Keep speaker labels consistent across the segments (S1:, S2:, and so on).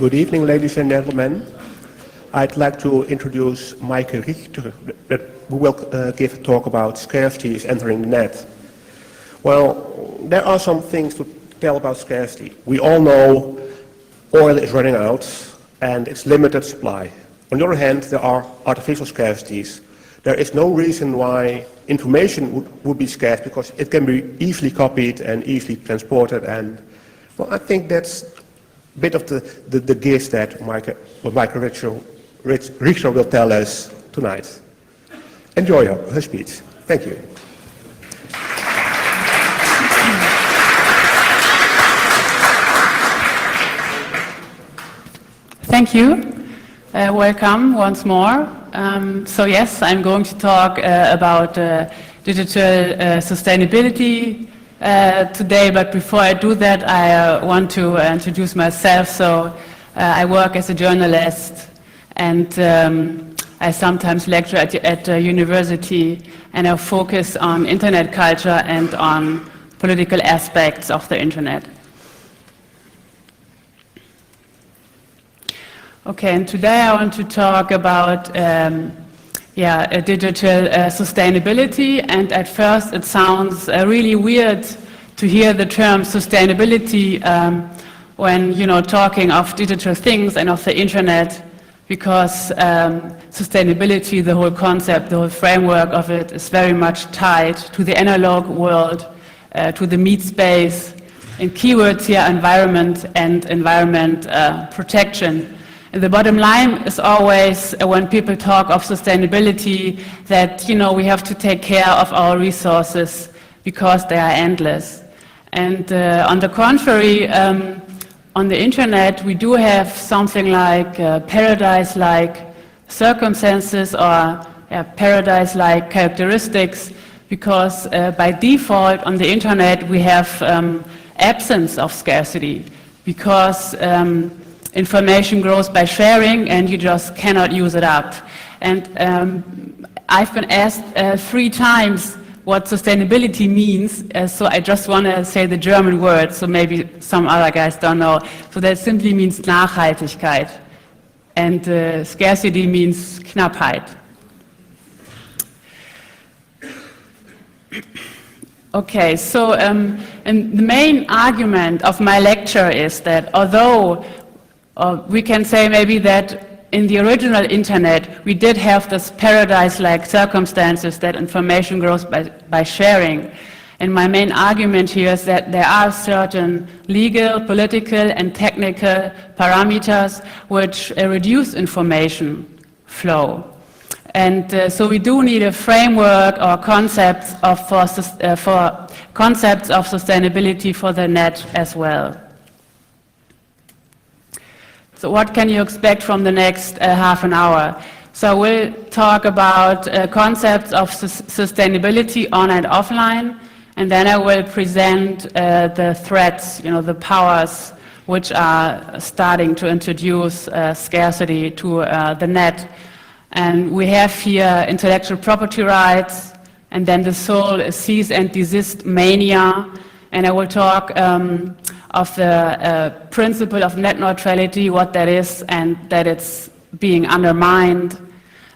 S1: Good evening, ladies and gentlemen. I'd like to introduce Mike Richter, who will give a talk about scarcity is entering the net. Well, there are some things to tell about scarcity. We all know oil is running out and it's limited supply. On the other hand, there are artificial scarcities. There is no reason why information would be scarce because it can be easily copied and easily transported. And well, I think that's a bit of the gist that Mike Richter will tell us tonight. Enjoy her speech. Thank you.
S2: Thank you. Welcome once more. So yes, I'm going to talk about digital sustainability today, but before I do that, I want to introduce myself. So I work as a journalist, and I sometimes lecture at a university, and I focus on internet culture and on political aspects of the internet. Okay, and today I want to talk about digital sustainability, and at first it sounds really weird to hear the term sustainability when talking of digital things and of the internet, because sustainability, the whole concept, the whole framework of it is very much tied to the analog world, to the meat space, and keywords here environment and environment protection. And the bottom line is always, when people talk of sustainability, that we have to take care of our resources because they are endless. And on the contrary, on the internet we do have something like paradise-like circumstances or paradise-like characteristics, because by default on the internet we have absence of scarcity, because information grows by sharing and you just cannot use it up. And I've been asked 3 times what sustainability means, so I just want to say the German word, so maybe some other guys don't know. So that simply means Nachhaltigkeit, and scarcity means Knappheit. Okay, so and the main argument of my lecture is that although we can say maybe that in the original internet we did have this paradise-like circumstances that information grows by sharing. And my main argument here is that there are certain legal, political and technical parameters which reduce information flow. And so we do need a framework or concepts of sustainability for the net as well. So what can you expect from the next half an hour? So we'll talk about concepts of sustainability on and offline, and then I will present the threats, the powers which are starting to introduce scarcity to the net. And we have here intellectual property rights, and then the whole cease and desist mania, and I will talk of the principle of net neutrality, what that is, and that it's being undermined.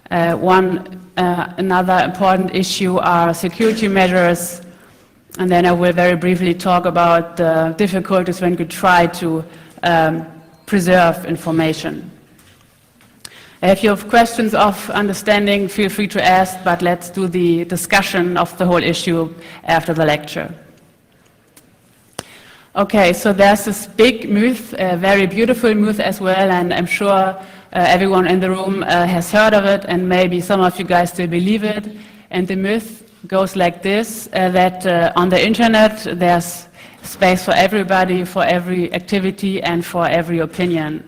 S2: Another important issue are security measures, and then I will very briefly talk about the difficulties when you try to preserve information. If you have questions of understanding, feel free to ask, but let's do the discussion of the whole issue after the lecture. Okay, so there's this big myth, a very beautiful myth as well, and I'm sure everyone in the room has heard of it, and maybe some of you guys still believe it. And the myth goes like this, that on the internet there's space for everybody, for every activity and for every opinion.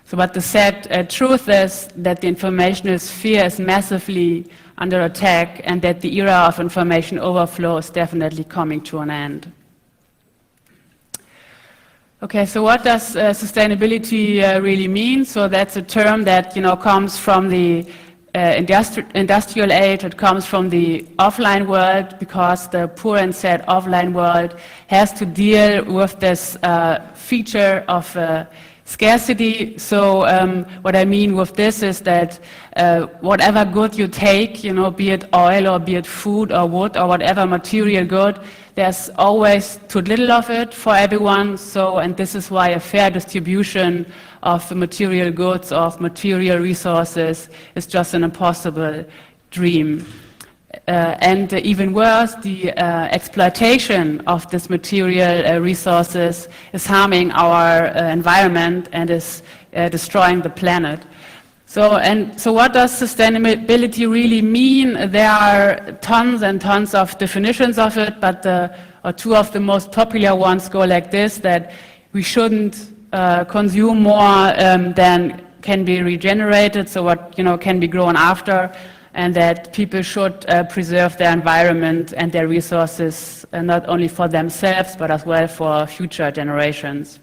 S2: So what the sad truth is that the informational sphere is massively under attack, and that the era of information overflow is definitely coming to an end. Okay, so what does sustainability really mean? So that's a term that comes from the industrial age. It comes from the offline world, because the poor and sad offline world has to deal with this feature of scarcity. So what I mean with this is that whatever good you take, be it oil or be it food or wood or whatever material good, there's always too little of it for everyone. So, and this is why a fair distribution of material goods, of material resources, is just an impossible dream. And even worse, the exploitation of this material resources is harming our environment and is destroying the planet. So what does sustainability really mean? There are tons and tons of definitions of it, but two of the most popular ones go like this, that we shouldn't consume more than can be regenerated, so what can be grown after, and that people should preserve their environment and their resources, not only for themselves, but as well for future generations.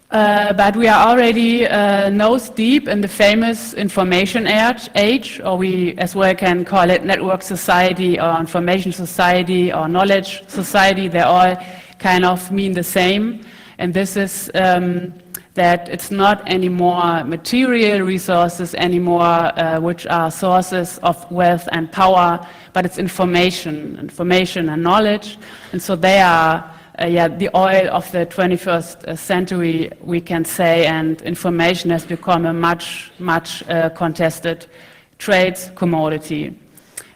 S2: But we are already nose deep in the famous information age, or we as well can call it network society or information society or knowledge society. They all kind of mean the same. And this is that it's not anymore material resources anymore, which are sources of wealth and power, but it's information and knowledge. And so they are the oil of the 21st century, we can say, and information has become a much contested trade commodity.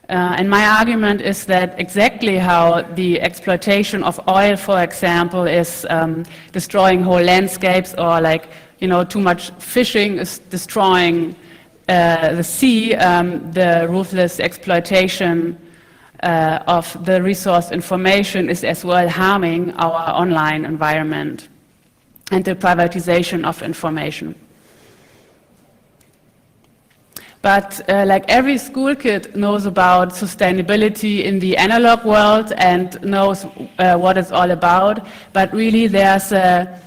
S2: And my argument is that exactly how the exploitation of oil, for example, is destroying whole landscapes, or too much fishing is destroying the sea, the ruthless exploitation of the resource information is as well harming our online environment and the privatization of information. But like every school kid knows about sustainability in the analog world and knows what it's all about, but really there's an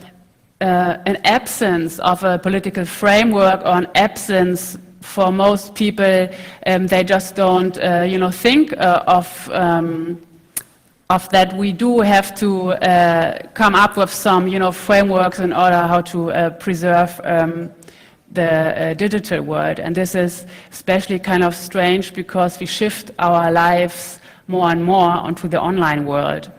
S2: absence of a political framework, or an absence for most people. They just don't think of that we do have to come up with some frameworks in order how to preserve the digital world. And this is especially kind of strange because we shift our lives more and more onto the online world.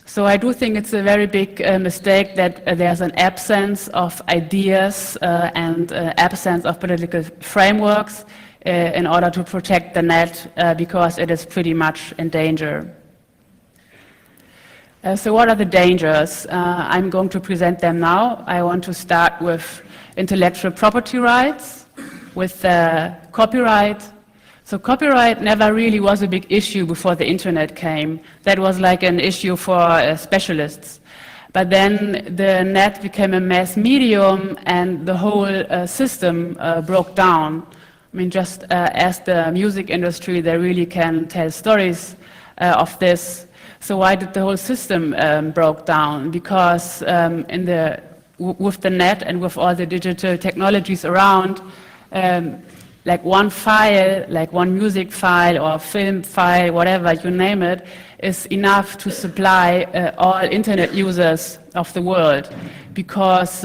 S2: So I do think it's a very big mistake that there's an absence of ideas and absence of political frameworks in order to protect the net, because it is pretty much in danger. So what are the dangers? I'm going to present them now. I want to start with intellectual property rights, with copyright. So copyright never really was a big issue before the internet came. That was like an issue for specialists. But then the net became a mass medium and the whole system broke down. I mean, just as the music industry, they really can tell stories of this. So why did the whole system broke down? Because with the net and with all the digital technologies around, like one file, like one music file or film file, whatever you name it, is enough to supply all internet users of the world, because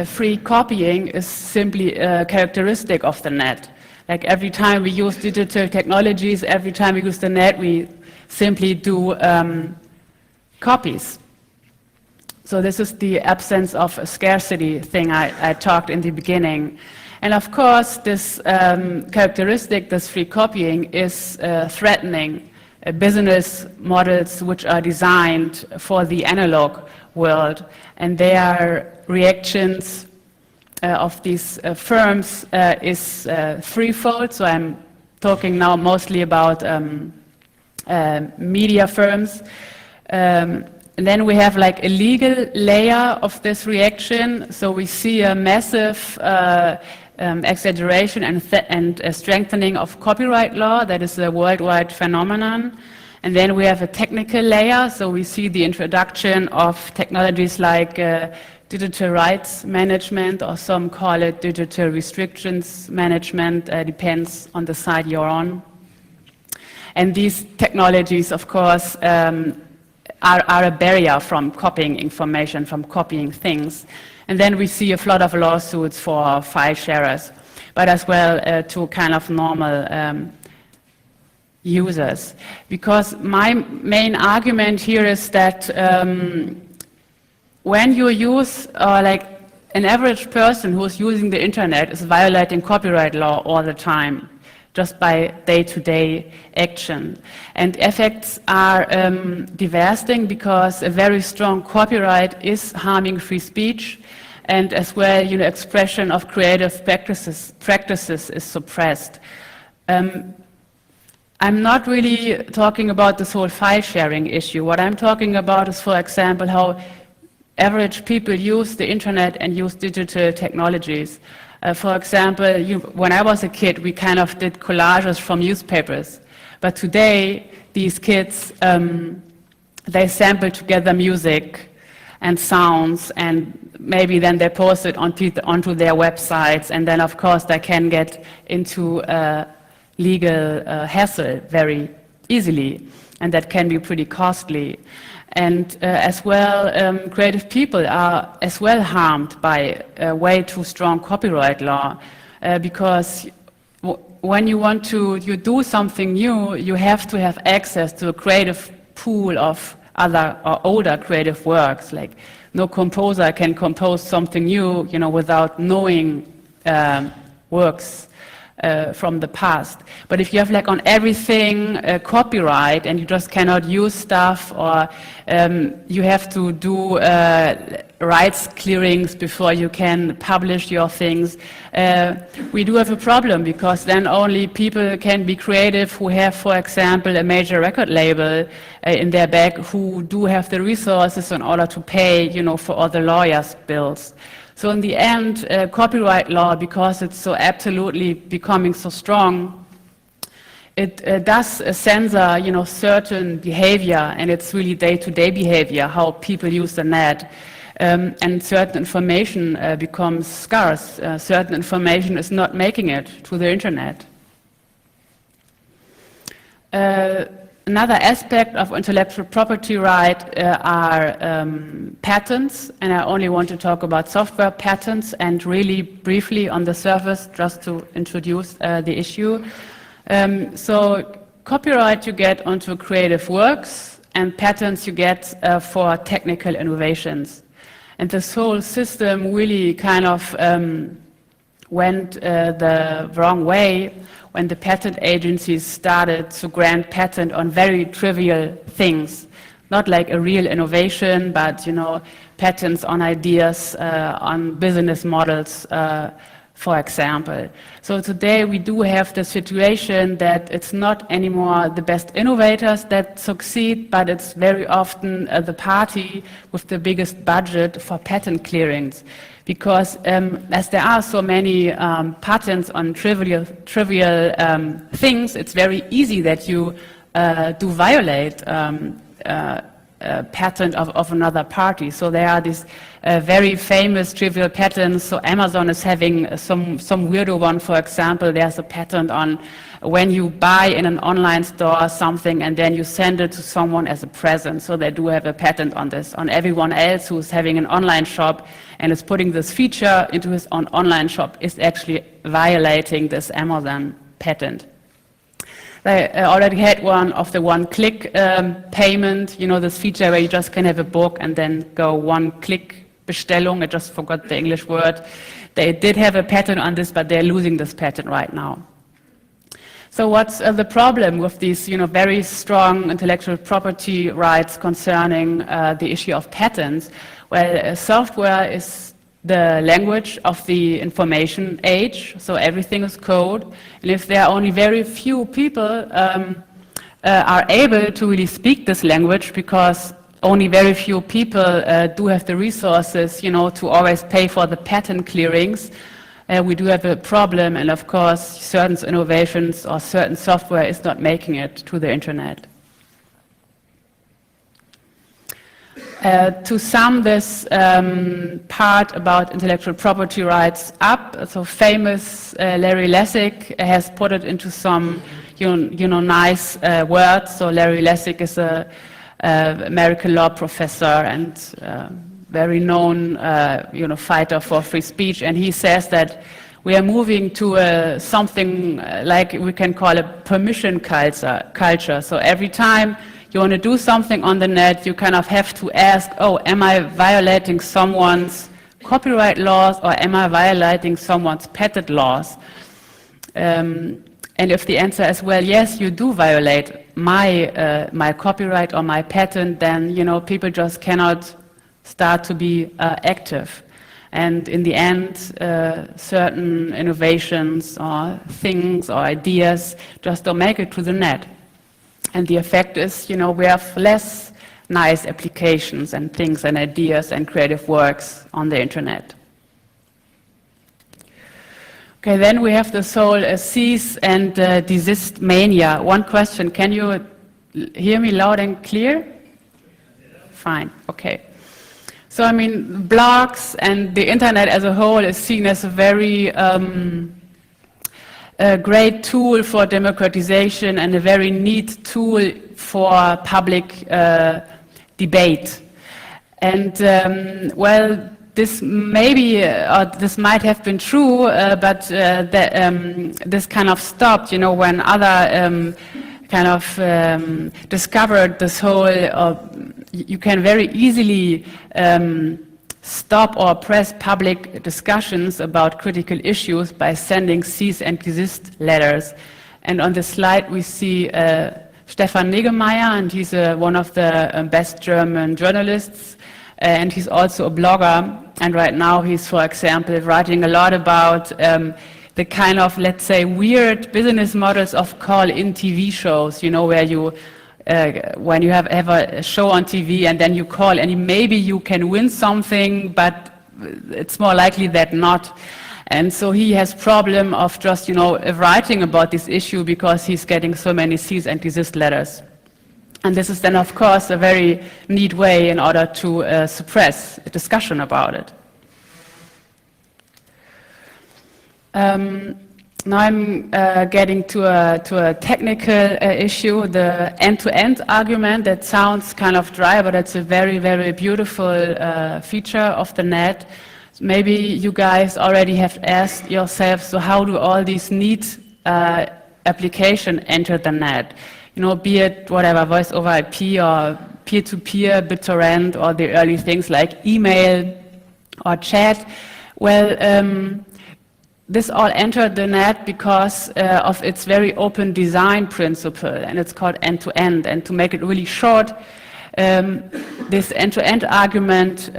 S2: free copying is simply a characteristic of the net. Like every time we use digital technologies, every time we use the net, we simply do copies. So this is the absence of a scarcity thing I talked in the beginning. And of course, this characteristic, this free copying, is threatening business models which are designed for the analog world. And their reactions of these firms is threefold. So I'm talking now mostly about media firms. And then we have like a legal layer of this reaction. So we see a massive exaggeration and a strengthening of copyright law. That is a worldwide phenomenon. And then we have a technical layer. So we see the introduction of technologies like digital rights management, or some call it digital restrictions management, depends on the side you're on. And these technologies, of course, are a barrier from copying information, from copying things. And then we see a flood of lawsuits for file sharers, but as well to kind of normal users. Because my main argument here is that when you use, like an average person who's using the internet is violating copyright law all the time, just by day-to-day action. And effects are devastating because a very strong copyright is harming free speech, and as well, expression of creative practices is suppressed. I'm not really talking about this whole file sharing issue. What I'm talking about is, for example, how average people use the internet and use digital technologies. For example, when I was a kid, we kind of did collages from newspapers. But today, these kids, they sample together music and sounds, and maybe then they post it onto their websites, and then of course they can get into legal hassle very easily, and that can be pretty costly. And as well, creative people are as well harmed by way too strong copyright law, because when you want to do something new, you have to have access to a creative pool of other or older creative works. Like, no composer can compose something new, without knowing works from the past. But if you have like on everything copyright, and you just cannot use stuff, or you have to do rights clearings before you can publish your things, we do have a problem, because then only people can be creative who have, for example, a major record label in their back, who do have the resources in order to pay, for all the lawyers' bills. So in the end, copyright law, because it's so absolutely becoming so strong, it does censor, certain behavior, and it's really day-to-day behavior, how people use the net. And certain information becomes scarce. Certain information is not making it to the internet. Another aspect of intellectual property right are patents, and I only want to talk about software patents, and really briefly on the surface, just to introduce the issue. So copyright you get onto creative works, and patents you get for technical innovations. And this whole system really kind of went the wrong way when the patent agencies started to grant patent on very trivial things, not like a real innovation, but patents on ideas, on business models, for example. So today we do have the situation that it's not anymore the best innovators that succeed, but it's very often the party with the biggest budget for patent clearings. Because as there are so many patents on trivial things, it's very easy that you do violate patent of another party. So there are these very famous trivial patents. So Amazon is having some weirdo one, for example. There's a patent on when you buy in an online store something and then you send it to someone as a present. So they do have a patent on this. On everyone else who's having an online shop and is putting this feature into his own online shop is actually violating this Amazon patent. They already had one of the one-click payment, this feature where you just can have a book and then go one-click Bestellung. I just forgot the English word. They did have a patent on this, but they're losing this patent right now. So what's the problem with these, very strong intellectual property rights concerning the issue of patents? Well, software is the language of the information age, so everything is code. And if there are only very few people are able to really speak this language, because only very few people do have the resources, to always pay for the patent clearings, we do have a problem, and of course certain innovations or certain software is not making it to the internet. To sum this part about intellectual property rights up, so famous Larry Lessig has put it into some nice words. So Larry Lessig is a American law professor and very known fighter for free speech, and he says that we are moving to something like we can call a permission culture. So every time you want to do something on the net, you kind of have to ask, oh, am I violating someone's copyright laws or am I violating someone's patent laws? And if the answer is, well, yes, you do violate my copyright or my patent, then people just cannot start to be active. And in the end, certain innovations or things or ideas just don't make it to the net. And the effect is, we have less nice applications and things and ideas and creative works on the internet. Okay, then we have this whole cease and desist mania. One question, can you hear me loud and clear? Fine, okay. So, I mean, blogs and the internet as a whole is seen as a very great tool for democratization and a very neat tool for public debate. And, well, this maybe, or this might have been true, but this kind of stopped, when other discovered this whole, you can very easily stop or press public discussions about critical issues by sending cease and desist letters. And on the slide we see Stefan Niggemeier, and he's one of the best German journalists, and he's also a blogger. And right now he's, for example, writing a lot about the kind of, let's say, weird business models of call-in TV shows, where you, when you have a show on TV and then you call and maybe you can win something, but it's more likely that not. And so he has problem of just, writing about this issue because he's getting so many cease and desist letters. And this is then, of course, a very neat way in order to suppress a discussion about it. Now I'm getting to a technical issue, the end-to-end argument. That sounds kind of dry, but it's a very, very beautiful feature of the net. Maybe you guys already have asked yourselves, so how do all these neat applications enter the net? Be it whatever, voice over IP or peer-to-peer, BitTorrent, or the early things like email or chat. Well, this all entered the net because of its very open design principle, and it's called end-to-end. And to make it really short, this end-to-end argument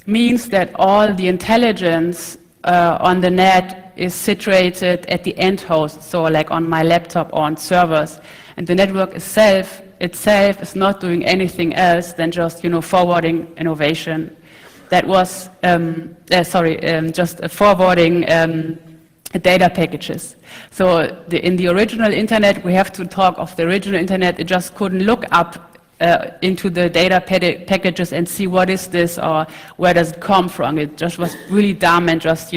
S2: means that all the intelligence on the net is situated at the end host, so like on my laptop or on servers. And the network itself is not doing anything else than just forwarding innovation. That was just forwarding data packages. So in the original internet, we have to talk of the original internet. It just couldn't look up into the data packages and see what is this or where does it come from. It just was really dumb and just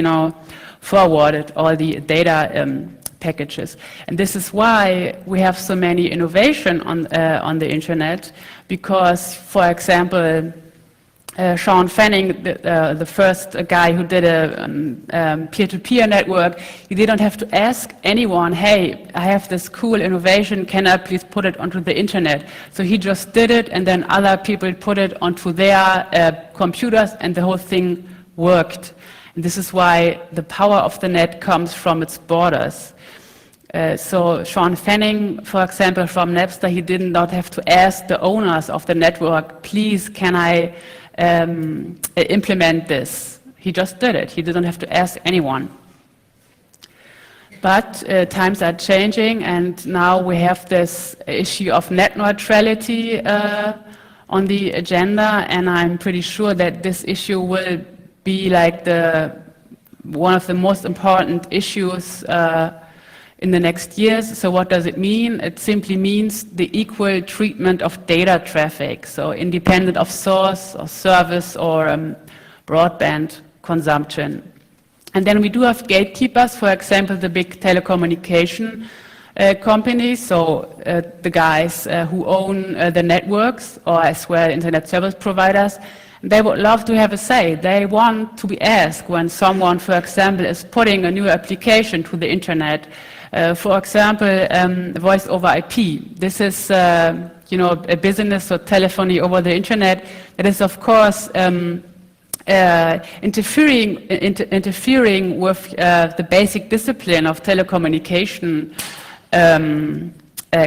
S2: forwarded all the data packages. And this is why we have so many innovation on the internet, because, for example, Sean Fanning, the first guy who did a peer-to-peer network, he didn't have to ask anyone, hey, I have this cool innovation, can I please put it onto the internet? So he just did it, and then other people put it onto their computers, and the whole thing worked. And this is why the power of the net comes from its borders. So Sean Fanning, for example, from Napster, he did not have to ask the owners of the network, please, can I implement this? He just did it. He didn't have to ask anyone. But times are changing, and now we have this issue of net neutrality on the agenda, and I'm pretty sure that this issue will be like one of the most important issues in the next years. So what does it mean? It simply means the equal treatment of data traffic, so independent of source or service or broadband consumption. And then we do have gatekeepers, for example, the big telecommunication companies, so the guys who own the networks, or as well internet service providers. They would love to have a say. They want to be asked when someone, for example, is putting a new application to the internet. For example, voice over IP. This is, a business or telephony over the internet. That is, of course, interfering with the basic discipline of telecommunication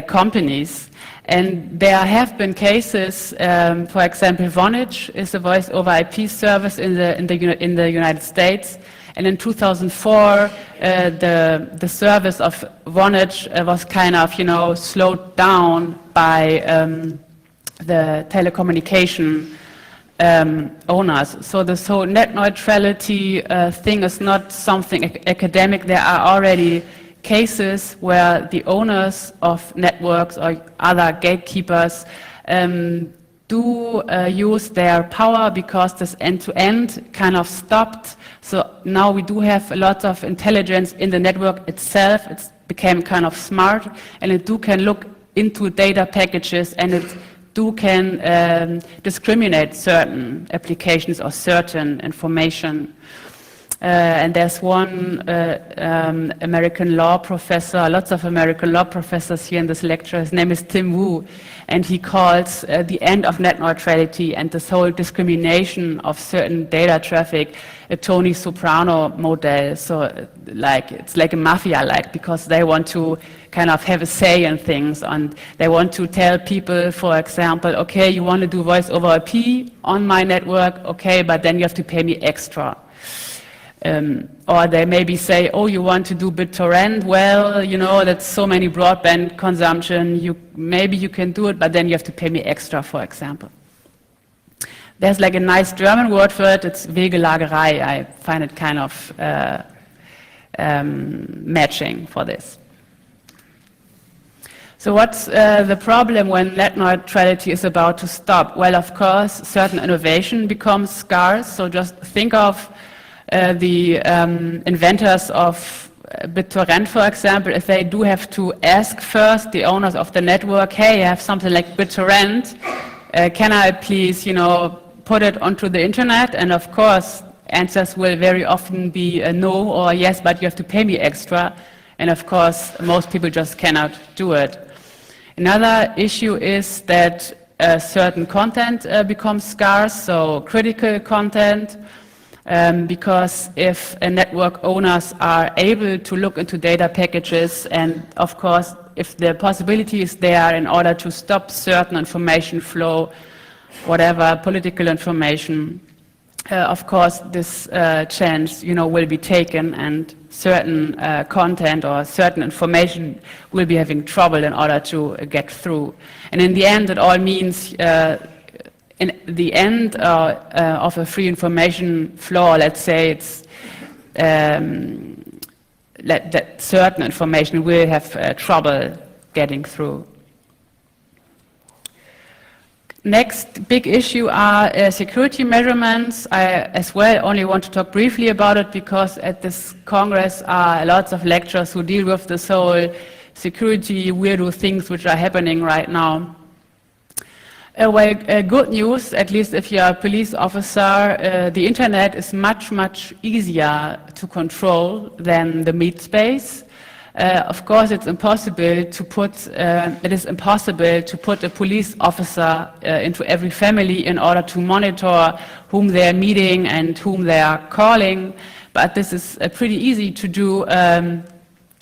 S2: companies. And there have been cases, for example, Vonage is a voice over IP service in the United States. And in 2004, the service of Vonage was kind of, slowed down by the telecommunication owners. So this whole net neutrality thing is not something academic. There are already cases where the owners of networks or other gatekeepers do use their power because this end-to-end kind of stopped. So now we do have a lot of intelligence in the network itself. It's became kind of smart, and it can look into data packages, and it can discriminate certain applications or certain information. And there's one American law professor, lots of American law professors here in this lecture. His name is Tim Wu, and he calls the end of net neutrality and this whole discrimination of certain data traffic a Tony Soprano model. So it's like a mafia-like, because they want to kind of have a say in things, and they want to tell people, for example, okay, you want to do voice over IP on my network, okay, but then you have to pay me extra. Or they maybe say, oh, you want to do BitTorrent? Well, that's so many broadband consumption. Maybe you can do it, but then you have to pay me extra, for example. There's like a nice German word for it. It's Wegelagerei. I find it kind of matching for this. So what's the problem when net neutrality is about to stop? Well, of course, certain innovation becomes scarce. So just think of the inventors of BitTorrent, for example. If they do have to ask first the owners of the network, hey, I have something like BitTorrent, can I please, put it onto the internet? And of course, answers will very often be no or yes, but you have to pay me extra. And of course, most people just cannot do it. Another issue is that certain content becomes scarce, so critical content. Because if network owners are able to look into data packages, and of course if the possibility is there in order to stop certain information flow, whatever political information, of course this chance will be taken, and certain content or certain information will be having trouble in order to get through. And in the end it all means in the end of a free information flow, let's say it's that certain information will have trouble getting through. Next big issue are security measurements. I as well only want to talk briefly about it because at this Congress are lots of lecturers who deal with this whole security weirdo things which are happening right now. Well, good news, at least if you're a police officer, the internet is much, much easier to control than the meat space. Of course, it's impossible to put a police officer into every family in order to monitor whom they're meeting and whom they are calling. But this is pretty easy to do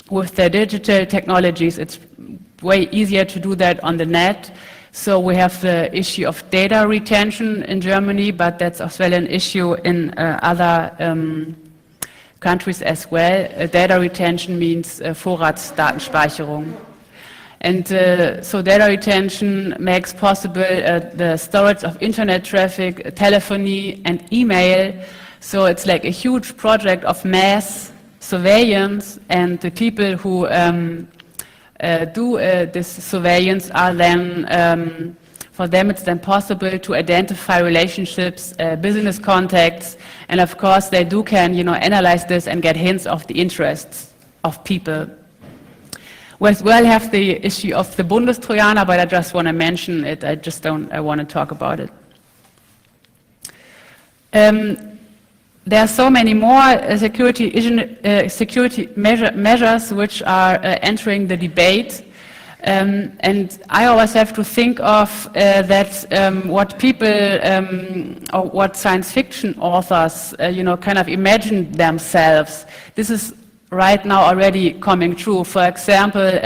S2: with the digital technologies. It's way easier to do that on the net. So we have the issue of data retention in Germany, but that's as well an issue in other countries as well. Data retention means Vorratsdatenspeicherung. And so data retention makes possible the storage of internet traffic, telephony and email. So it's like a huge project of mass surveillance, and the people who do this surveillance are then, for them it's then possible to identify relationships, business contacts, and of course they can analyze this and get hints of the interests of people. We as well have the issue of the Bundestrojaner, but I just want to mention it. I just don't want to talk about it. There are so many more security measures which are entering the debate. And I always have to think of that what people or what science fiction authors, kind of imagine themselves. This is right now already coming true. For example,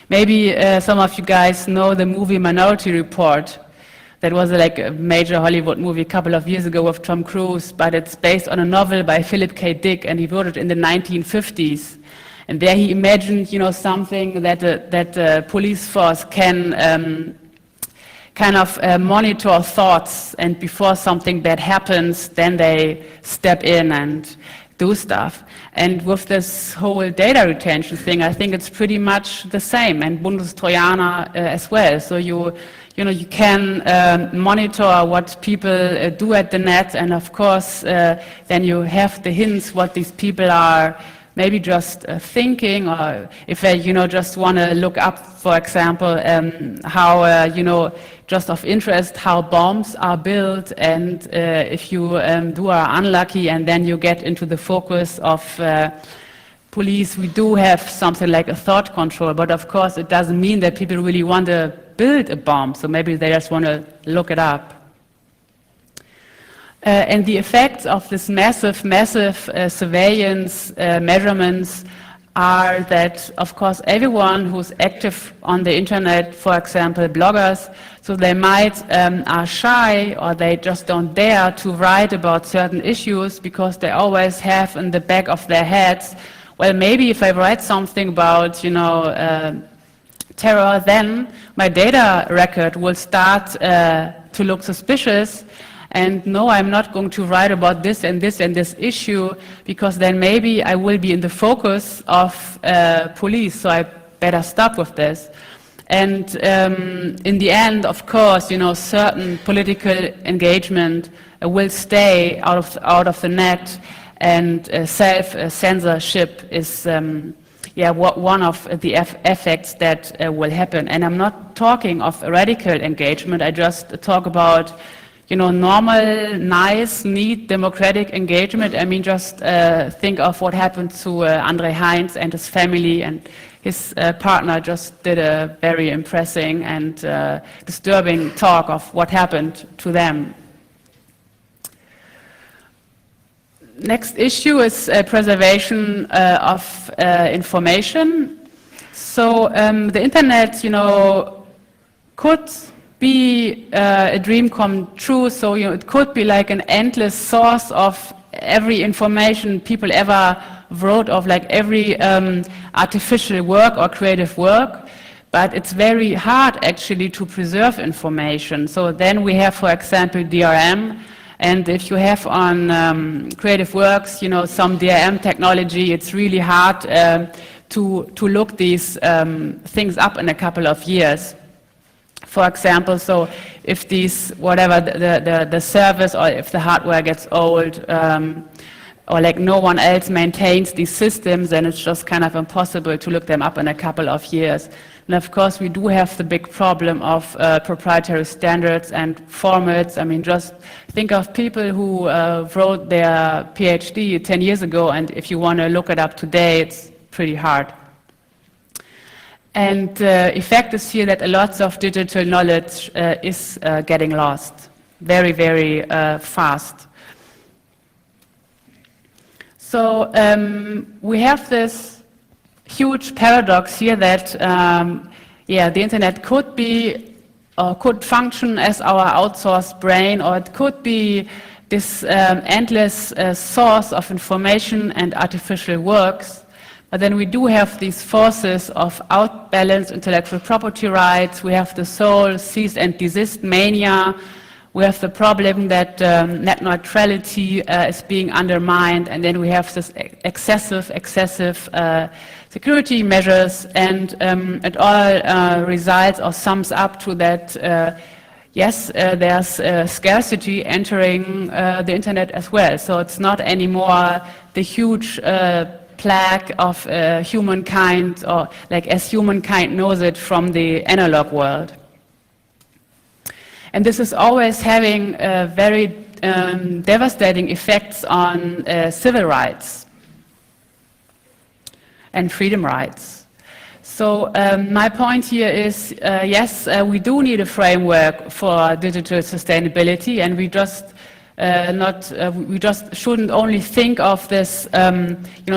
S2: maybe some of you guys know the movie Minority Report. That was like a major Hollywood movie a couple of years ago with Tom Cruise, but it's based on a novel by Philip K. Dick, and he wrote it in the 1950s. And there he imagined, something that the police force can kind of monitor thoughts, and before something bad happens, then they step in and do stuff. And with this whole data retention thing, I think it's pretty much the same, and Bundestrojaner as well. So you can monitor what people do at the net, and of course, then you have the hints what these people are maybe just thinking, or if they, just want to look up, for example, how, just of interest, how bombs are built, and if you are unlucky and then you get into the focus of police, we do have something like a thought control, but of course it doesn't mean that people really want to build a bomb, so maybe they just want to look it up. And the effects of this massive surveillance measurements are that, of course, everyone who's active on the internet, for example, bloggers, so they might are shy, or they just don't dare to write about certain issues because they always have in the back of their heads, well, maybe if I write something about, terror, then my data record will start to look suspicious. And no, I'm not going to write about this and this and this issue, because then maybe I will be in the focus of police, so I better stop with this. And in the end, of course, certain political engagement will stay out of the net, and self-censorship is one of the effects that will happen. And I'm not talking of radical engagement, I just talk about normal, nice, neat, democratic engagement. I mean, just think of what happened to Andre Heinz and his family, and his partner just did a very impressive and disturbing talk of what happened to them. Next issue is preservation of information. So the internet, could be a dream come true. So it could be like an endless source of every information people ever wrote of, like every artificial work or creative work. But it's very hard actually to preserve information. So then we have, for example, DRM. And if you have on creative works, some DRM technology, it's really hard to look these things up in a couple of years. For example, so if these, whatever, the service, or if the hardware gets old, or like no one else maintains these systems, then it's just kind of impossible to look them up in a couple of years. And of course, we do have the big problem of proprietary standards and formats. I mean, just think of people who wrote their PhD 10 years ago, and if you want to look it up today, it's pretty hard. And the effect is here that a lot of digital knowledge is getting lost very, very fast. So we have this huge paradox here that the internet could be or could function as our outsourced brain, or it could be this endless source of information and artificial works. But then we do have these forces of outbalanced intellectual property rights. We have the sole cease and desist mania. We have the problem that net neutrality is being undermined, and then we have this excessive security measures, and it all results or sums up to that, yes, there's scarcity entering the internet as well. So it's not anymore the huge plague of humankind, or like as humankind knows it from the analog world. And this is always having very devastating effects on civil rights and freedom rights. So my point here is, yes, we do need a framework for digital sustainability, and we just shouldn't only think of this,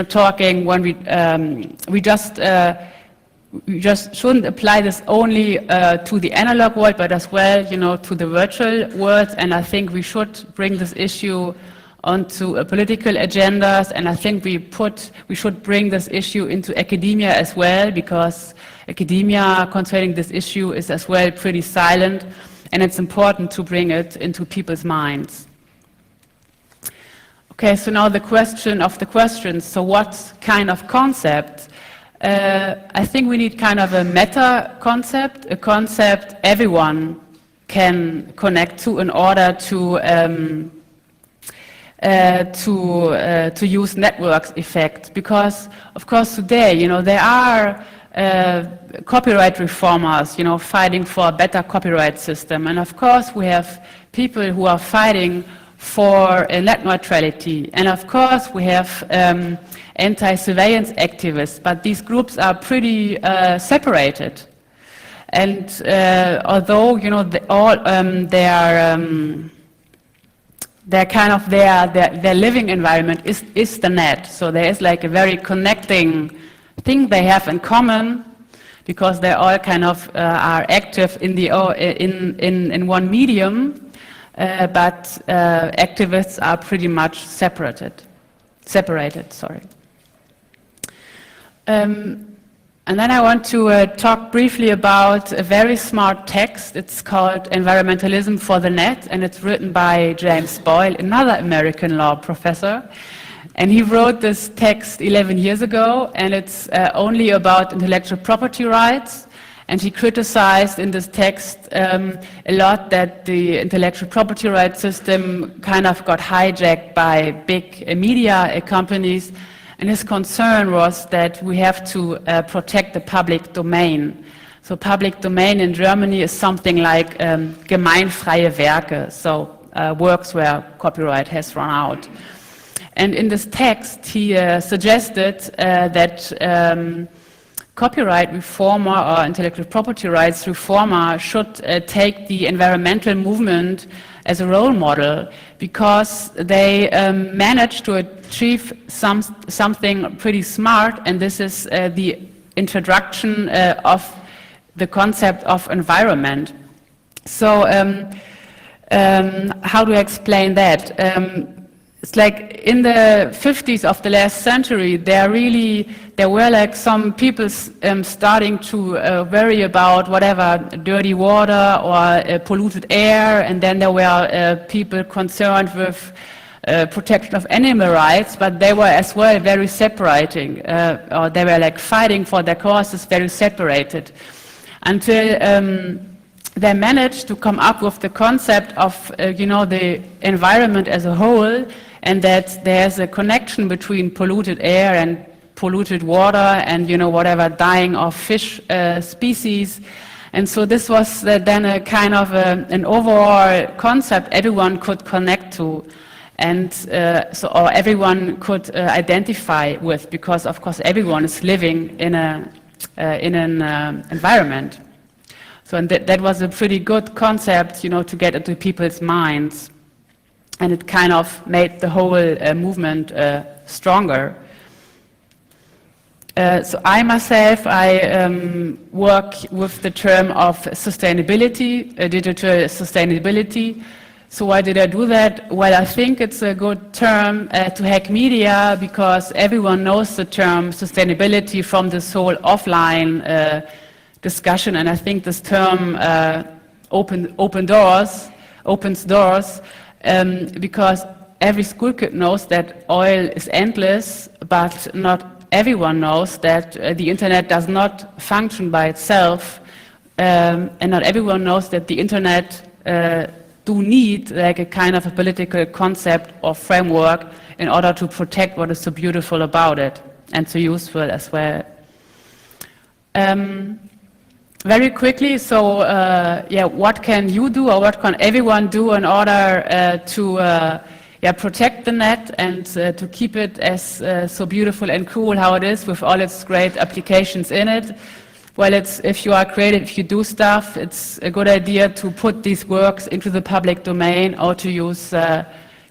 S2: talking when we just shouldn't apply this only to the analog world, but as well, to the virtual world. And I think we should bring this issue onto political agendas, and I think we should bring this issue into academia as well, because academia concerning this issue is as well pretty silent, and it's important to bring it into people's minds. Okay, so now the question of the questions. So what kind of concept? I think we need kind of a meta concept, a concept everyone can connect to in order to use networks effect. Because of course today, there are copyright reformers, fighting for a better copyright system, and of course we have people who are fighting for net neutrality, and of course we have anti-surveillance activists, but these groups are pretty separated. And although their living environment is the net, so there is like a very connecting thing they have in common, because they all kind of are active in one medium, but activists are pretty much separated. Sorry. And then I want to talk briefly about a very smart text. It's called Environmentalism for the Net, and it's written by James Boyle, another American law professor. And he wrote this text 11 years ago, and it's only about intellectual property rights. And he criticized in this text a lot that the intellectual property rights system kind of got hijacked by big media companies. And his concern was that we have to protect the public domain. So public domain in Germany is something like gemeinfreie Werke, so works where copyright has run out. And in this text, he suggested that copyright reformer or intellectual property rights reformer should take the environmental movement as a role model, because they managed to achieve something pretty smart, and this is the introduction of the concept of environment. So how do I explain that? It's like in the 50s of the last century, there were like some people starting to worry about whatever, dirty water or polluted air, and then there were people concerned with protection of animal rights, but they were as well very separating, or they were like fighting for their causes very separated, until they managed to come up with the concept of the environment as a whole, and that there's a connection between polluted air and polluted water and whatever dying of fish species. And so this was then a kind of an overall concept everyone could connect to, and or everyone could identify with, because of course everyone is living in an environment. So and that was a pretty good concept, to get into people's minds, and it kind of made the whole movement stronger. So I myself, work with the term of sustainability, digital sustainability. So why did I do that? Well, I think it's a good term to hack media, because everyone knows the term sustainability from this whole offline discussion, and I think this term opens doors, because every school kid knows that oil is endless, but not everyone knows that the internet does not function by itself, and not everyone knows that the internet do need like a kind of a political concept or framework in order to protect what is so beautiful about it. and so useful as well. Very quickly, so what can you do, or what can everyone do in order to protect the net and to keep it as so beautiful and cool how it is with all its great applications in it? Well, if you are creative, if you do stuff, it's a good idea to put these works into the public domain or to use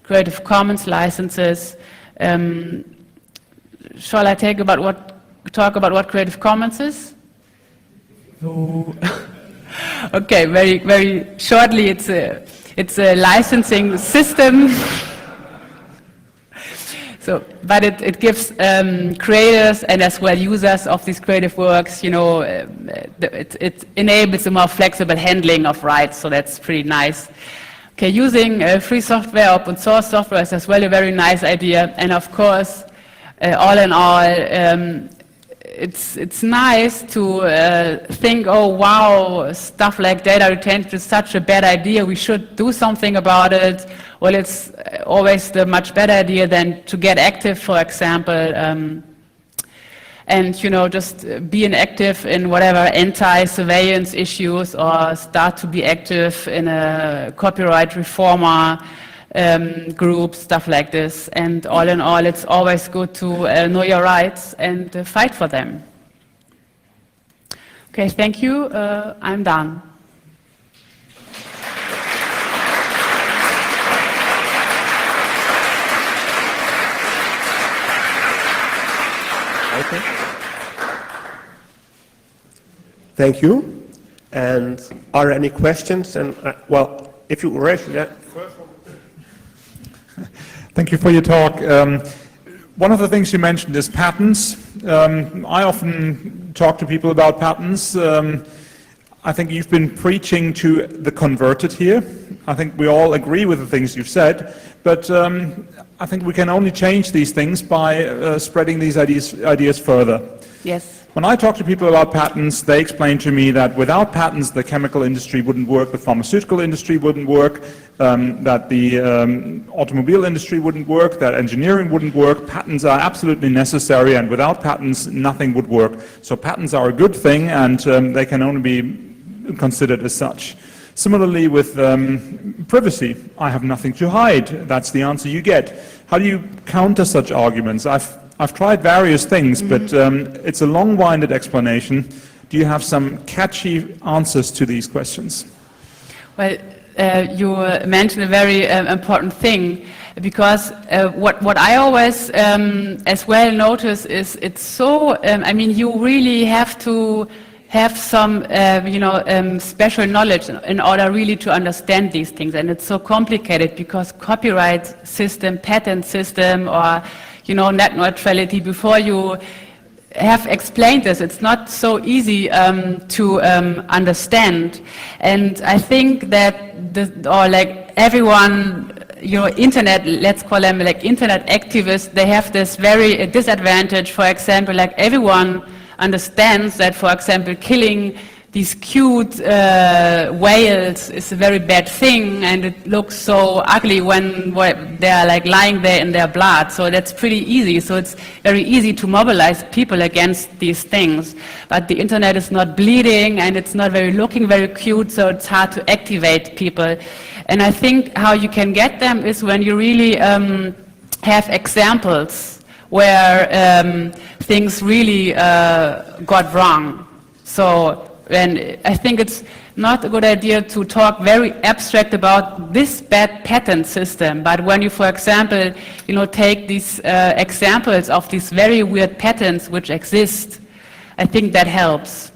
S2: Creative Commons licenses. Shall I talk about what Creative Commons is? No. Okay, very, very shortly, it's a licensing system. So, but it gives creators and as well users of these creative works, it enables a more flexible handling of rights, so that's pretty nice. Okay, using free software, open source software is as well a very nice idea, and of course, all in all, it's nice to think, oh wow, stuff like data retention is such a bad idea, we should do something about it. Well, it's always the much better idea than to get active, for example, and just being active in whatever anti-surveillance issues, or start to be active in a copyright reformer group, stuff like this. And all in all, it's always good to know your rights and fight for them. Okay, thank you. I'm done.
S1: Okay. Thank you. And are there any questions? And well, if you raise that.
S3: Thank you for your talk. One of the things you mentioned is patents. I often talk to people about patents. I think you've been preaching to the converted here. I think we all agree with the things you've said, but I think we can only change these things by spreading these ideas further.
S2: Yes.
S3: When I talk to people about patents, they explain to me that without patents, the chemical industry wouldn't work, the pharmaceutical industry wouldn't work, that the automobile industry wouldn't work, that engineering wouldn't work. Patents are absolutely necessary, and without patents, nothing would work. So patents are a good thing, and they can only be considered as such. Similarly with privacy, I have nothing to hide. That's the answer you get. How do you counter such arguments? I've tried various things, but it's a long-winded explanation. Do you have some catchy answers to these questions?
S2: Well, you mentioned a very important thing, because what I always as well notice is it's so, you really have to have some, special knowledge in order really to understand these things. And it's so complicated because copyright system, patent system, or, net neutrality, before you have explained this, it's not so easy to understand. And I think that everyone, internet, let's call them like internet activists, they have this very disadvantage. For example, like everyone understands that, for example, killing these cute whales is a very bad thing, and it looks so ugly when they're like lying there in their blood. So that's pretty easy. So it's very easy to mobilize people against these things. But the internet is not bleeding, and it's not looking very cute, so it's hard to activate people. And I think how you can get them is when you really have examples where things really got wrong. So I think it's not a good idea to talk very abstract about this bad patent system, but when you, for example, take these examples of these very weird patents which exist, I think that helps.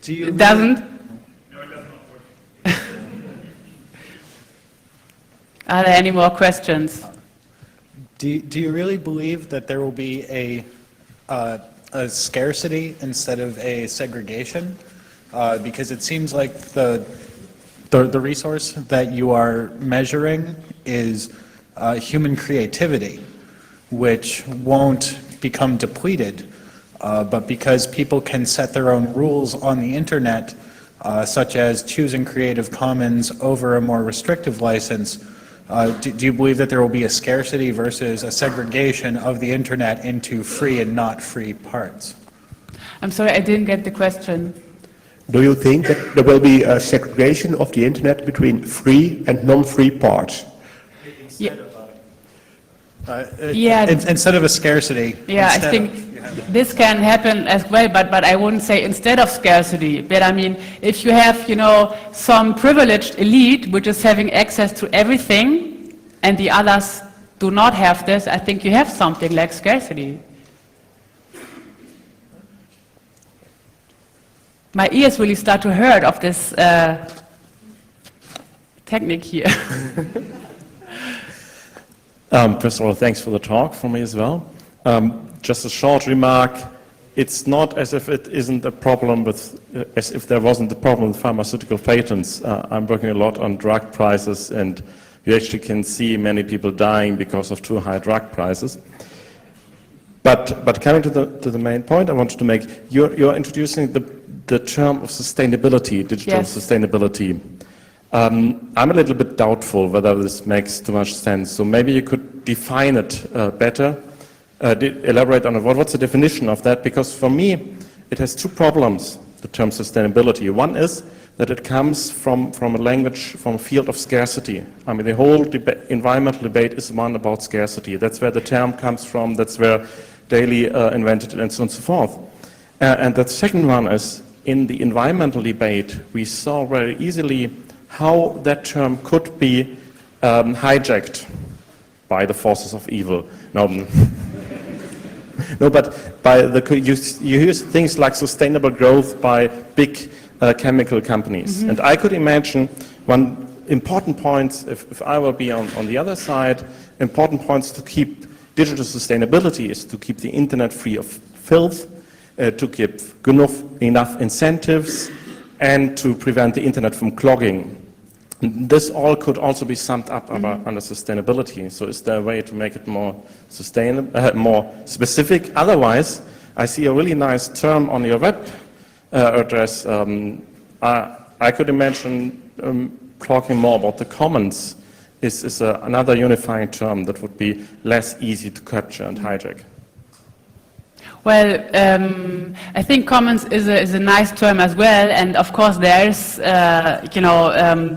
S2: It doesn't? No, it does not. Are there any more questions?
S4: Do you really believe that there will be a scarcity instead of a segregation? Because it seems like the resource that you are measuring is human creativity, which won't become depleted, but because people can set their own rules on the internet, such as choosing Creative Commons over a more restrictive license, Do you believe that there will be a scarcity versus a segregation of the internet into free and not free parts?
S2: I'm sorry, I didn't get the question.
S1: Do you think that there will be a segregation of the internet between free and non-free parts?
S2: Yeah.
S4: Instead of a scarcity.
S2: Yeah, I think this can happen as well, but I wouldn't say instead of scarcity. But I mean, if you have, some privileged elite which is having access to everything, and the others do not have this, I think you have something like scarcity. My ears really start to hurt of this technique here.
S5: First of all, thanks for the talk from me as well. Just a short remark. It's not as if it isn't a problem with, as if there wasn't a problem with pharmaceutical patents. I'm working a lot on drug prices, and you actually can see many people dying because of too high drug prices. But coming to the main point I wanted to make, you're introducing the term of sustainability, digital sustainability. I'm a little bit doubtful whether this makes too much sense. So maybe you could define it better, elaborate on it. What's the definition of that? Because for me, it has two problems, the term sustainability. One is that it comes from a language, from a field of scarcity. I mean, the whole environmental debate is one about scarcity. That's where the term comes from. That's where Daly invented it, and so on and so forth. And the second one is, in the environmental debate, we saw very easily how that term could be hijacked by the forces of evil. No, but by you hear things like sustainable growth by big chemical companies. Mm-hmm. And I could imagine one important point, if I will be on the other side, important points to keep digital sustainability is to keep the internet free of filth, to give enough incentives, and to prevent the internet from clogging. This all could also be summed up under sustainability. So is there a way to make it more sustainable, more specific? Otherwise, I see a really nice term on your web address. I could imagine talking more about the commons is another unifying term that would be less easy to capture and hijack.
S2: Well, I think commons is a nice term as well, and of course there's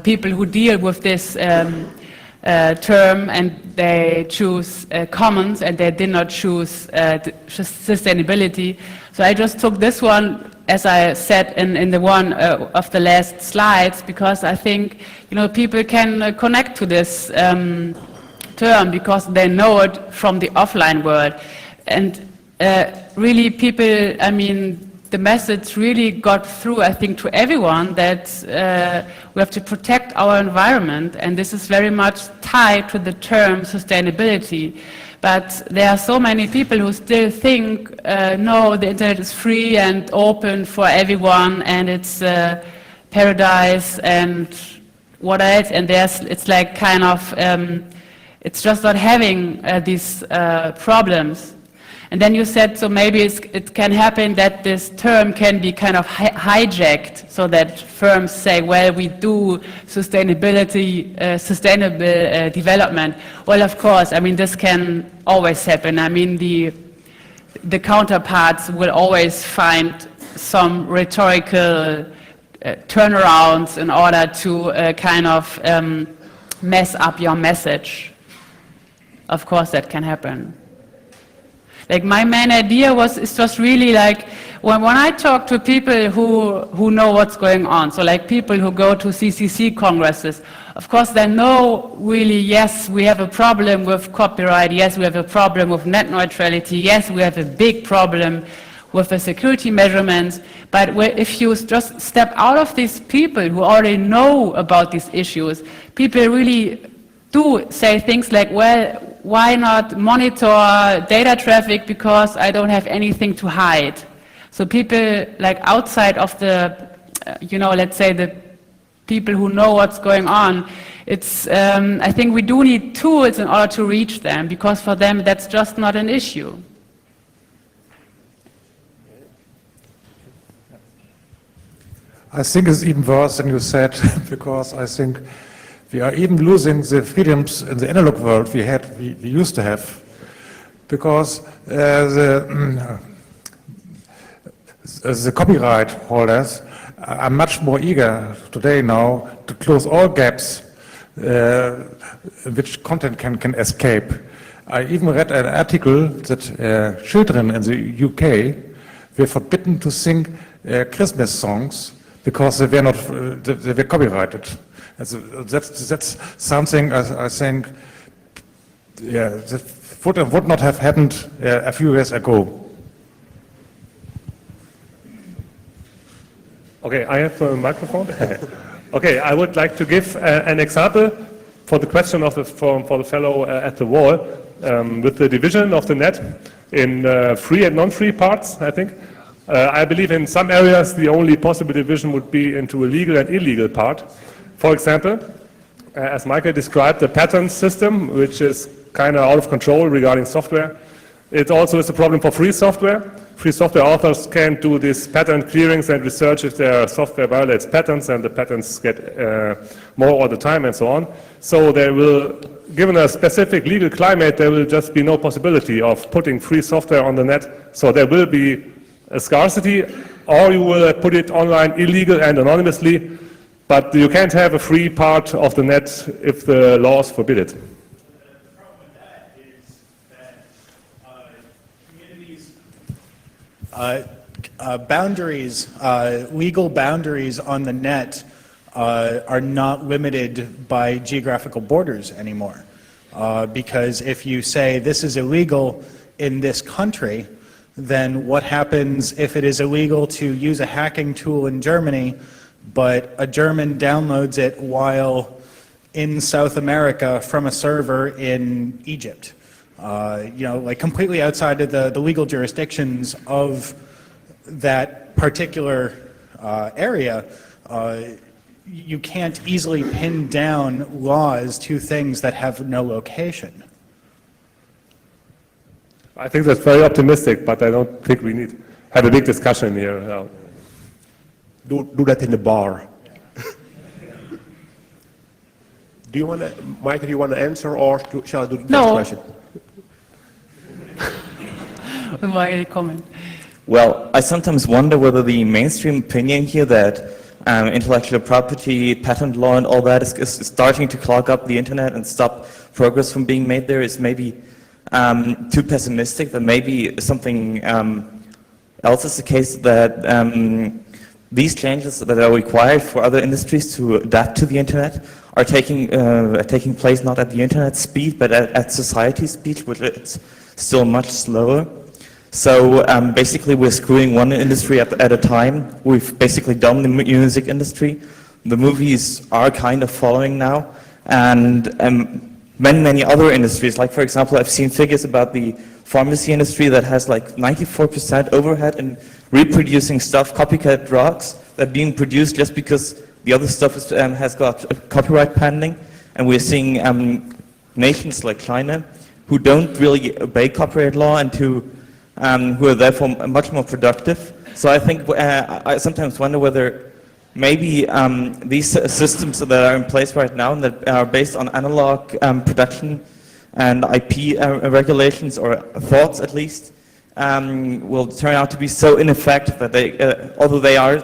S2: people who deal with this term and they choose commons and they did not choose sustainability. So I just took this one, as I said in the one of the last slides, because I think people can connect to this term because they know it from the offline world. And really people, I mean, the message really got through, I think, to everyone that we have to protect our environment, and this is very much tied to the term sustainability. But there are so many people who still think, no, the internet is free and open for everyone, and it's paradise and what else, and it's like kind of, it's just not having these problems. And then you said, so maybe it can happen that this term can be kind of hijacked, so that firms say, well, we do sustainability, sustainable development. Well, of course, I mean, this can always happen. I mean, the counterparts will always find some rhetorical turnarounds in order to kind of mess up your message. Of course, that can happen. Like my main idea is just really like when I talk to people who know what's going on, so like people who go to CCC congresses, of course they know really, yes, we have a problem with copyright, yes, we have a problem with net neutrality, yes, we have a big problem with the security measurements, but if you just step out of these people who already know about these issues, people really do say things like, well, why not monitor data traffic because I don't have anything to hide? So people like outside of the, let's say the people who know what's going on, it's, I think we do need tools in order to reach them, because for them that's just not an issue.
S6: I think it's even worse than you said, because I think We are even losing the freedoms in the analog world we used to have, because the copyright holders are much more eager today now to close all gaps which content can escape. I even read an article that children in the UK were forbidden to sing Christmas songs because they were copyrighted. That's something I think, that would not have happened a few years ago.
S7: Okay, I have a microphone. Okay, I would like to give an example for the question of for the fellow at the wall with the division of the net in free and non-free parts, I think. I believe in some areas the only possible division would be into a legal and illegal part. For example, as Michael described, the patent system, which is kind of out of control regarding software. It also is a problem for free software. Free software authors can't do this patent clearings and research if their software violates patents, and the patents get more all the time and so on. So there will, given a specific legal climate, there will just be no possibility of putting free software on the net. So there will be a scarcity, or you will put it online illegal and anonymously, but you can't have a free part of the net if the laws forbid it.
S4: Legal boundaries on the net are not limited by geographical borders anymore. Because if you say this is illegal in this country, then what happens if it is illegal to use a hacking tool in Germany, but a German downloads it while in South America from a server in Egypt? Like completely outside of the legal jurisdictions of that particular area, you can't easily pin down laws to things that have no location.
S7: I think that's very optimistic, but I don't think we need have a big discussion here.
S1: Do that in the bar. Do you want to, Michael, do you want to answer, or shall I do the next question?
S2: Michael, comment.
S8: Well, I sometimes wonder whether the mainstream opinion here that intellectual property, patent law and all that is starting to clog up the internet and stop progress from being made there is maybe too pessimistic, that maybe something else is the case, that these changes that are required for other industries to adapt to the internet are taking place not at the internet speed, but at society speed, which is still much slower. So basically we're screwing one industry at a time. We've basically done the music industry. The movies are kind of following now. And many other industries, like for example, I've seen figures about the pharmacy industry that has like 94% overhead in reproducing stuff, copycat drugs, that are being produced just because the other stuff is, has got copyright pending. And we're seeing nations like China who don't really obey copyright law and who are therefore much more productive. So I think I sometimes wonder whether maybe these systems that are in place right now and that are based on analog production and IP regulations, or thoughts at least, will turn out to be so ineffective that they, although they are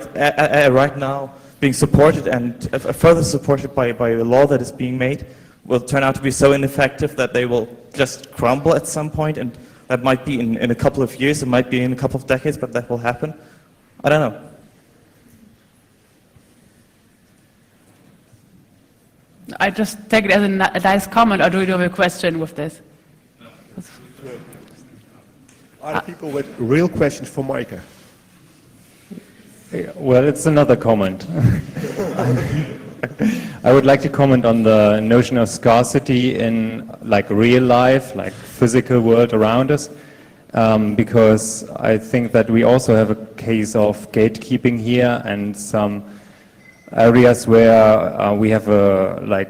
S8: right now being supported and further supported by a law that is being made, will turn out to be so ineffective that they will just crumble at some point, and that might be in a couple of years, it might be in a couple of decades, but that will happen. I don't know.
S2: I just take it as a nice comment, or do you have a question with this?
S1: Are there people with real questions for Micah?
S9: Well, it's another comment. I would like to comment on the notion of scarcity in like real life, like physical world around us, because I think that we also have a case of gatekeeping here, and some areas where we have a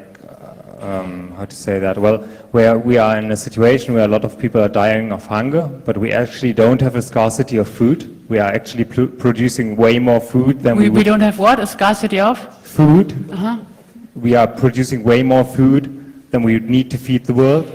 S9: how to say that? Well, where we are in a situation where a lot of people are dying of hunger, but we actually don't have a scarcity of food. We are actually producing way more food than we
S2: don't have what? A scarcity of?
S9: Food. we are producing way more food than we need to feed the world,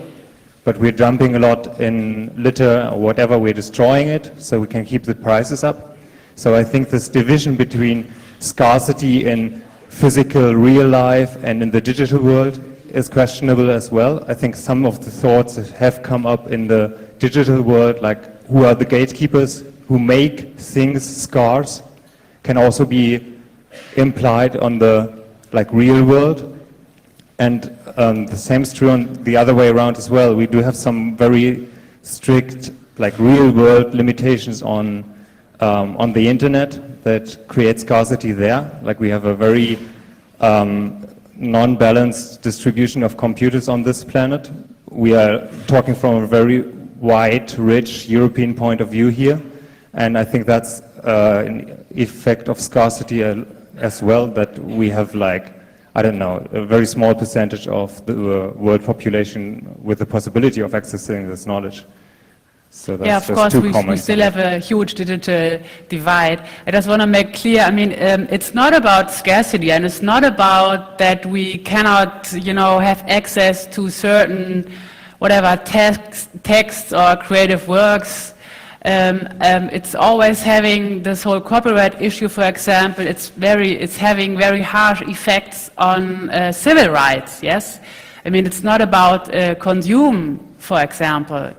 S9: but we're dumping a lot in litter or whatever, we're destroying it so we can keep the prices up. So I think this division between scarcity in physical, real life and in the digital world is questionable as well. I think some of the thoughts that have come up in the digital world, like who are the gatekeepers who make things scarce, can also be implied on the real world. And the same is true on the other way around as well. We do have some very strict real world limitations on the internet that create scarcity there. Like we have a very non-balanced distribution of computers on this planet. We are talking from a very wide, rich European point of view here. And I think that's an effect of scarcity as well, that we have I don't know, a very small percentage of the world population with the possibility of accessing this knowledge. So that's
S2: yeah, of course, we still have a huge digital divide. I just want to make clear, I mean, it's not about scarcity, and it's not about that we cannot, have access to certain, whatever, texts or creative works. It's always having this whole copyright issue, for example. It's having very harsh effects on civil rights. Yes, I mean it's not about consume, for example.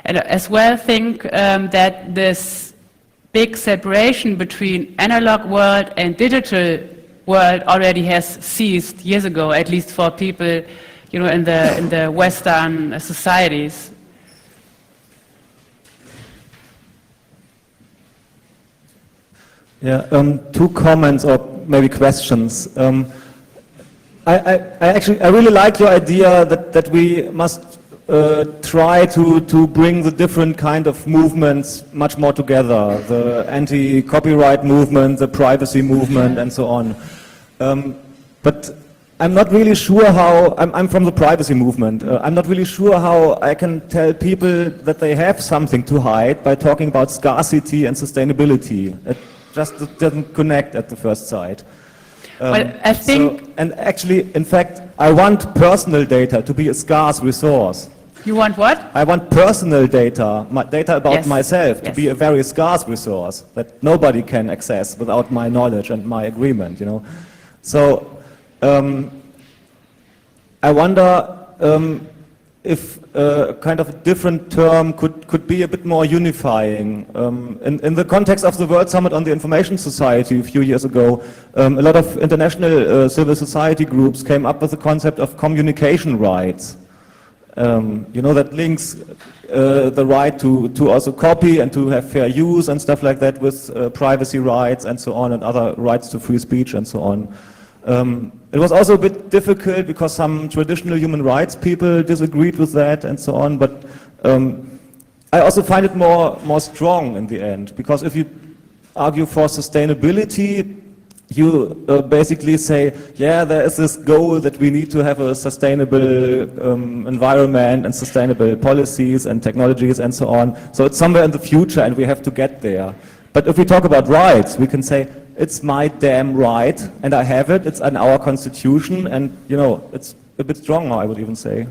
S2: And as well, think that this big separation between analog world and digital world already has ceased years ago, at least for people, in the Western societies.
S10: Yeah, two comments or maybe questions. I really like your idea that we must try to bring the different kind of movements much more together, the anti-copyright movement, the privacy movement, and so on. But I'm not really sure how, I'm from the privacy movement, I'm not really sure how I can tell people that they have something to hide by talking about scarcity and sustainability. It just doesn't connect at the first sight.
S2: Well, I think...
S10: and actually, in fact, I want personal data to be a scarce resource.
S2: You want what?
S10: I want personal data, data about
S2: Yes.
S10: myself, to
S2: Yes.
S10: be a very scarce resource that nobody can access without my knowledge and my agreement, So, I wonder if a kind of a different term could be a bit more unifying. In the context of the World Summit on the Information Society a few years ago, a lot of international civil society groups came up with the concept of communication rights. That links the right to also copy and to have fair use and stuff like that with privacy rights and so on, and other rights to free speech and so on. It was also a bit difficult because some traditional human rights people disagreed with that and so on, but I also find it more strong in the end, because if you argue for sustainability, you basically say, yeah, there is this goal that we need to have a sustainable environment and sustainable policies and technologies and so on. So it's somewhere in the future and we have to get there. But if we talk about rights, we can say, it's my damn right and I have it, it's in our constitution, and it's a bit stronger, I would even say.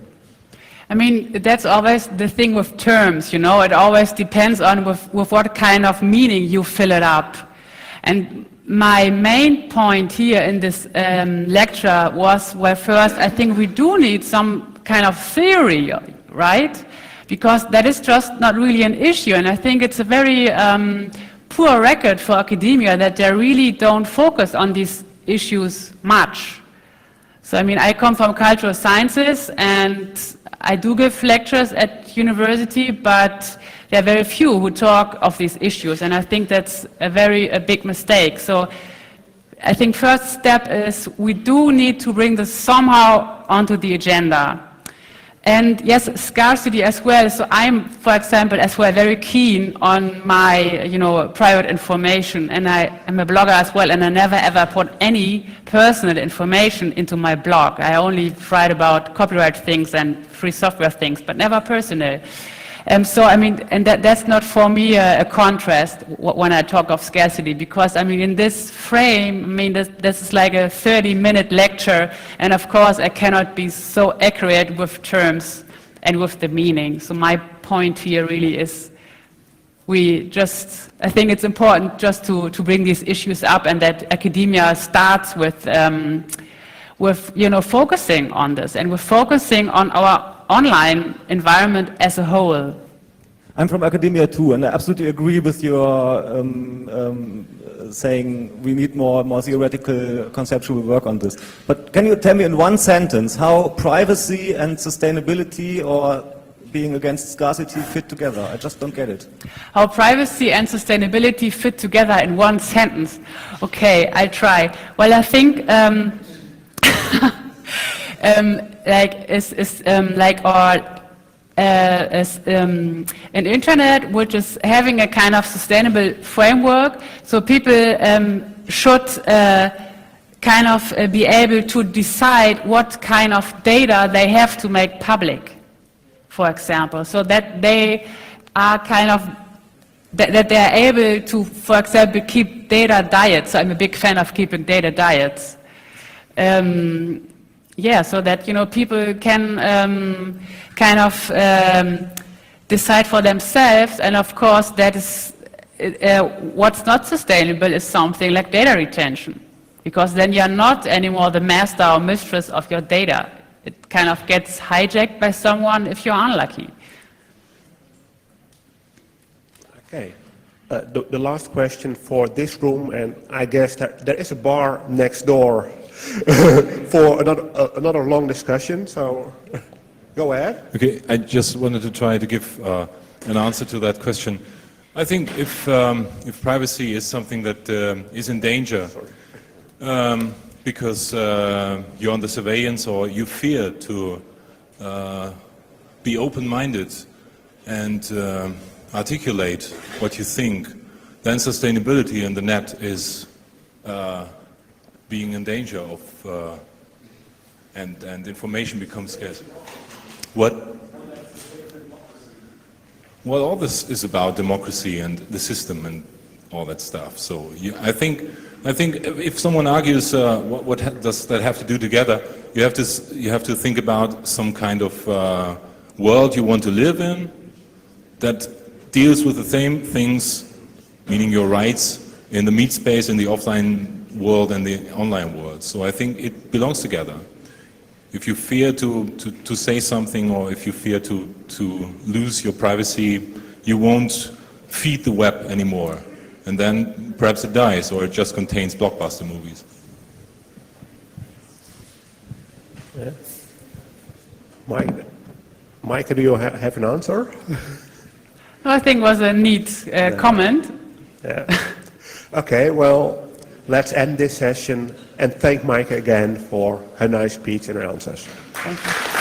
S2: I mean, that's always the thing with terms, it always depends on with what kind of meaning you fill it up. And my main point here in this lecture was, well, first, I think we do need some kind of theory, right? Because that is just not really an issue, and I think it's a very poor record for academia that they really don't focus on these issues much. So, I mean, I come from cultural sciences, and I do give lectures at university, but there are very few who talk of these issues, and I think that's a big mistake. So I think first step is we do need to bring this somehow onto the agenda. And yes, scarcity as well. So I'm, for example, as well very keen on my, private information, and I am a blogger as well, and I never ever put any personal information into my blog. I only write about copyright things and free software things, but never personal. So, I mean, and that's not for me a contrast when I talk of scarcity, because, I mean, in this frame, I mean, this is like a 30-minute lecture, and of course, I cannot be so accurate with terms and with the meaning. So my point here really is I think it's important just to bring these issues up, and that academia starts with focusing on this, and with focusing on our online environment as a whole.
S10: I'm from academia too, and I absolutely agree with your saying we need more theoretical, conceptual work on this. But can you tell me in one sentence how privacy and sustainability or being against scarcity fit together? I just don't get it.
S2: How privacy and sustainability fit together in one sentence? Okay, I'll try. Well, I think an internet which is having a kind of sustainable framework, so people should kind of be able to decide what kind of data they have to make public, for example, so that they are kind of that they are able to, for example, keep data diets. So I'm a big fan of keeping data diets. Yeah, so that, you know, people can kind of decide for themselves, and of course that is what's not sustainable is something like data retention, because then you're not anymore the master or mistress of your data. It kind of gets hijacked by someone if you're unlucky.
S1: Okay. The last question for this room, and I guess that there is a bar next door for another long discussion, so go ahead.
S11: Okay, I just wanted to try to give an answer to that question. I think if privacy is something that is in danger because you're under surveillance or you fear to be open-minded and articulate what you think, then sustainability in the net is being in danger of, and information becomes scarce. What? Well, all this is about democracy and the system and all that stuff. So I think if someone argues what does that have to do together, you have to think about some kind of world you want to live in that deals with the same things, meaning your rights in the meat space, in the offline world and the online world. So I think it belongs together. If you fear to say something, or if you fear to lose your privacy, you won't feed the web anymore. And then perhaps it dies, or it just contains blockbuster movies.
S1: Yeah. Mike, do you have an answer?
S2: I think it was a neat comment.
S1: Yeah. Okay, well, let's end this session and thank Mike again for her nice speech and her answers.
S2: Thank you.